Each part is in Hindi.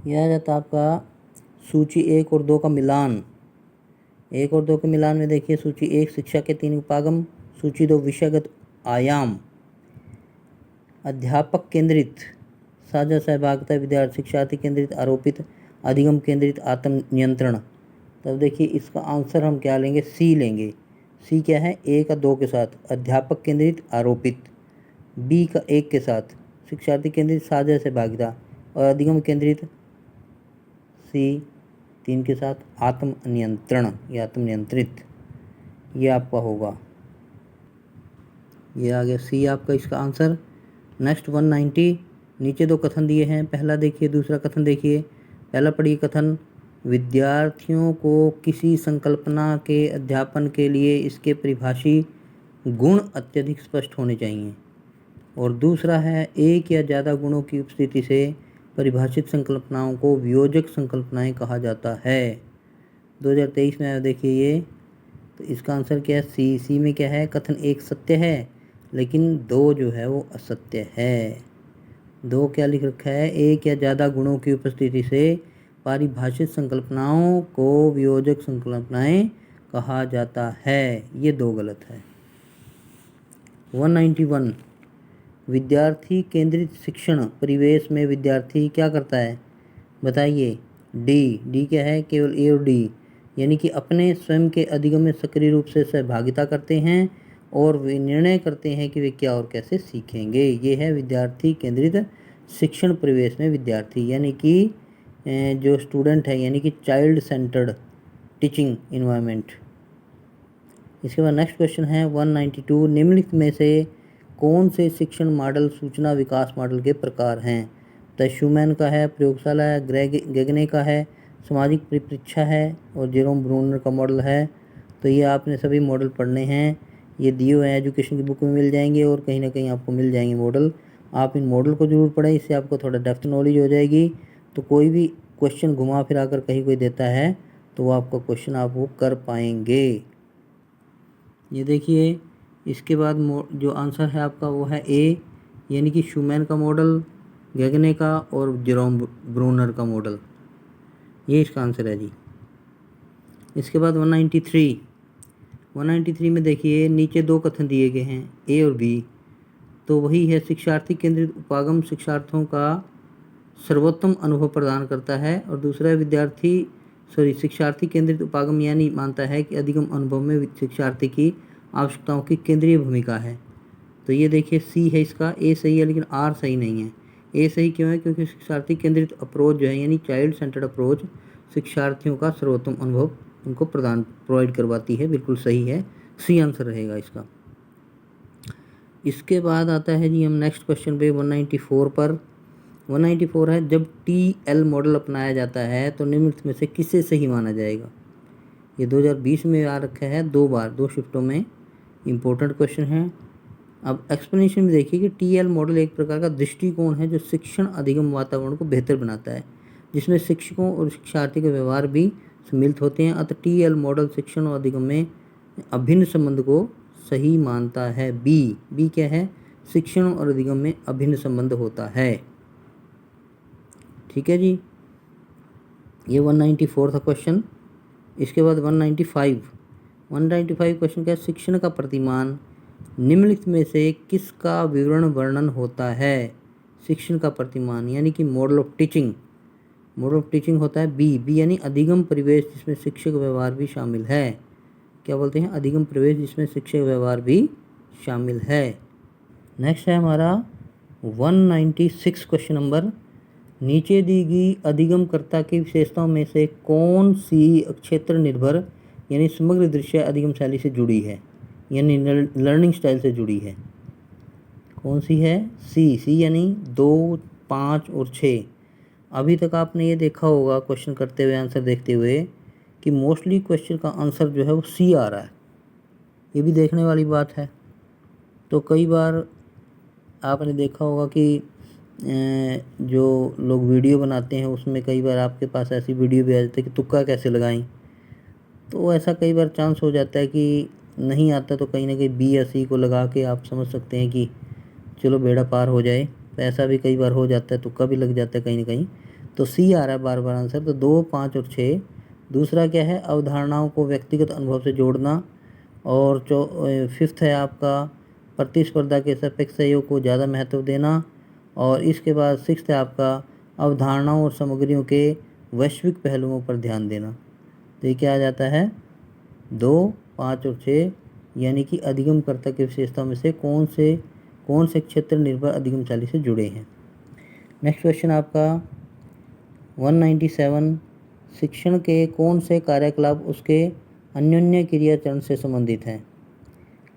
यह आ जाता है आपका सूची 1 और 2 का मिलान। 1 और 2 के मिलान में देखिए, सूची 1 शिक्षा के 3 उपागम, सूची 2 विषयगत आयाम, अध्यापक केंद्रित, साझा सहभागिता, विद्यार्थी शिक्षार्थी केंद्रित, आरोपित, अधिगम केंद्रित, आत्म नियंत्रण। तब देखिए इसका आंसर हम क्या लेंगे, सी लेंगे। सी क्या है, 1 का 2 के साथ अध्यापक केंद्रित आरोपित, बी का 1 के साथ शिक्षार्थी केंद्रित साझा सहभागिता, और अधिगम केंद्रित सी 3 के साथ आत्म नियंत्रण या आत्म नियंत्रित। ये आपका होगा, ये आ गया सी आपका इसका आंसर। नेक्स्ट 190, नीचे 2 कथन दिए हैं, पहला देखिए दूसरा कथन देखिए। पहला पढ़िए कथन, विद्यार्थियों को किसी संकल्पना के अध्यापन के लिए इसके परिभाषी गुण अत्यधिक स्पष्ट होने चाहिए। और दूसरा है, एक या ज़्यादा गुणों की उपस्थिति से परिभाषित संकल्पनाओं को वियोजक संकल्पनाएं कहा जाता है। 2023 में देखिए ये, तो इसका आंसर क्या है, सी। सी में क्या है, कथन 1 सत्य है लेकिन 2 जो है वो असत्य है। 2 क्या लिख रखा है, एक या ज़्यादा गुणों की उपस्थिति से परिभाषित संकल्पनाओं को वियोजक संकल्पनाएं कहा जाता है। ये 2 गलत है। 191, विद्यार्थी केंद्रित शिक्षण परिवेश में विद्यार्थी क्या करता है, बताइए। डी क्या है, केवल ए और डी, यानी कि अपने स्वयं के अधिगम में सक्रिय रूप से सहभागिता करते हैं और वे निर्णय करते हैं कि वे क्या और कैसे सीखेंगे। ये है विद्यार्थी केंद्रित शिक्षण परिवेश में विद्यार्थी, यानी कि जो स्टूडेंट है, यानी कि चाइल्ड सेंटर्ड टीचिंग इन्वायरमेंट। इसके बाद नेक्स्ट क्वेश्चन है 192, निम्नलिखित में से कौन से शिक्षण मॉडल सूचना विकास मॉडल के प्रकार हैं। तो शूमैन का है, प्रयोगशाला है, गेगने का है, सामाजिक परिप्रेक्ष्य है, और जेरोम ब्रूनर का मॉडल है। तो ये आपने सभी मॉडल पढ़ने हैं, ये दिए हुए हैं एजुकेशन की बुक में मिल जाएंगे और कहीं ना कहीं आपको मिल जाएंगे मॉडल। आप इन मॉडल को जरूर पढ़ें, इससे आपको थोड़ा डेप्थ नॉलेज हो जाएगी। तो कोई भी क्वेश्चन घुमा फिरा कर कहीं कोई देता है तो वो आपका क्वेश्चन आप वो कर पाएंगे। ये देखिए, इसके बाद जो आंसर है आपका वो है ए, यानी कि शूमैन का मॉडल, गेगने का और जेरोम ब्रूनर का मॉडल, ये इसका आंसर है जी। इसके बाद 193 में देखिए, नीचे 2 कथन दिए गए हैं, ए और बी। तो वही है, शिक्षार्थी केंद्रित उपागम शिक्षार्थियों का सर्वोत्तम अनुभव प्रदान करता है, और दूसरा है शिक्षार्थी केंद्रित उपागम यानी मानता है कि अधिगम अनुभव में शिक्षार्थी की आवश्यकताओं की केंद्रीय भूमिका है। तो ये देखिए सी है इसका, ए सही है लेकिन आर सही नहीं है। ए सही क्यों है, क्योंकि शिक्षार्थी केंद्रित अप्रोच जो है, यानी चाइल्ड सेंटर्ड अप्रोच, शिक्षार्थियों का सर्वोत्तम अनुभव उनको प्रोवाइड करवाती है, बिल्कुल सही है, सी आंसर रहेगा इसका। इसके बाद आता है जी हम नेक्स्ट क्वेश्चन पे 194 पर। 194 है, जब TL मॉडल अपनाया जाता है तो निम्नलिखित में से किसे सही माना जाएगा। ये 2020 में आ रखा है, 2 बार 2 शिफ्टों में, इम्पोर्टेंट क्वेश्चन है। अब एक्सप्लेनेशन में देखिए कि TL मॉडल एक प्रकार का दृष्टिकोण है जो शिक्षण अधिगम वातावरण को बेहतर बनाता है, जिसमें शिक्षकों और शिक्षार्थी के व्यवहार भी सम्मिलित होते हैं। अतः TL मॉडल शिक्षण और अधिगम में अभिन्न संबंध को सही मानता है। बी क्या है, शिक्षण और अधिगम में अभिन्न संबंध होता है। ठीक है जी, ये 194 था क्वेश्चन। इसके बाद 195 क्वेश्चन क्या है, शिक्षण का प्रतिमान निम्नलिखित में से किसका विवरण वर्णन होता है। शिक्षण का प्रतिमान यानी कि मॉडल ऑफ टीचिंग होता है बी यानी अधिगम परिवेश जिसमें शिक्षक व्यवहार भी शामिल है। क्या बोलते हैं, अधिगम परिवेश जिसमें शिक्षक व्यवहार भी शामिल है। नेक्स्ट है हमारा 196 क्वेश्चन नंबर, नीचे दी गई अधिगमकर्ता की विशेषताओं में से कौन सी क्षेत्र निर्भर यानी समग्र दृश्य अधिगम शैली से जुड़ी है, यानी लर्निंग स्टाइल से जुड़ी है। कौन सी है, सी यानी 2, 5 और 6। अभी तक आपने ये देखा होगा क्वेश्चन करते हुए, आंसर देखते हुए, कि मोस्टली क्वेश्चन का आंसर जो है वो सी आ रहा है। ये भी देखने वाली बात है। तो कई बार आपने देखा होगा कि जो लोग वीडियो बनाते हैं उसमें कई बार आपके पास ऐसी वीडियो भी आ जाती है कि तुक्का कैसे लगाएं। तो ऐसा कई बार चांस हो जाता है कि नहीं आता, तो कहीं ना कहीं बी या सी को लगा के आप समझ सकते हैं कि चलो बेड़ा पार हो जाए। तो ऐसा भी कई बार हो जाता है, तुक्का भी लग जाता है कहीं ना कहीं। तो सी आ रहा है बार बार आंसर। तो 2, 5 और 6। दूसरा क्या है, अवधारणाओं को व्यक्तिगत अनुभव से जोड़ना। और फिफ्थ है आपका प्रतिस्पर्धा के सापेक्ष सहयोग को ज़्यादा महत्व देना। और इसके बाद सिक्स्थ है आपका अवधारणाओं और सामग्रियों के वैश्विक पहलुओं पर ध्यान देना। तो ये क्या आ जाता है, 2, 5 और 6, यानी कि अधिगमकर्ता की विशेषताओं में से कौन से क्षेत्र निर्भर अधिगमशाली से जुड़े हैं। नेक्स्ट क्वेश्चन आपका 197, शिक्षण के कौन से कार्यकलाप उसके अन्योन्य क्रिया चरण से संबंधित हैं।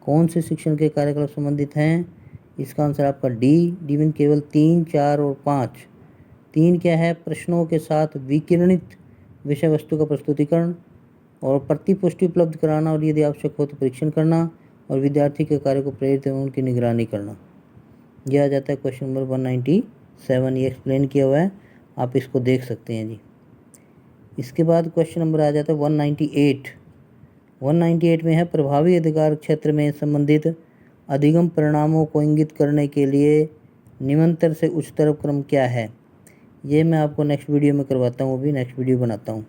कौन से शिक्षण के कार्यकलाप संबंधित हैं, इसका आंसर आपका डी में केवल 3, 4 और 5। 3 क्या है, प्रश्नों के साथ विकिरणित विषय वस्तु का प्रस्तुतिकरण और प्रतिपुष्टि उपलब्ध कराना, और यदि आवश्यक हो तो परीक्षण करना, और विद्यार्थी के कार्य को प्रेरित एवं उनकी निगरानी करना। यह आ जाता है क्वेश्चन नंबर 197। ये एक्सप्लेन किया हुआ है, आप इसको देख सकते हैं जी। इसके बाद क्वेश्चन नंबर आ जाता है 198। 198 में है, प्रभावी अधिकार क्षेत्र में संबंधित अधिगम परिणामों को इंगित करने के लिए निम्नतर से उच्चतर क्रम क्या है। ये मैं आपको नेक्स्ट वीडियो में करवाता हूँ, अभी नेक्स्ट वीडियो बनाता हूँ।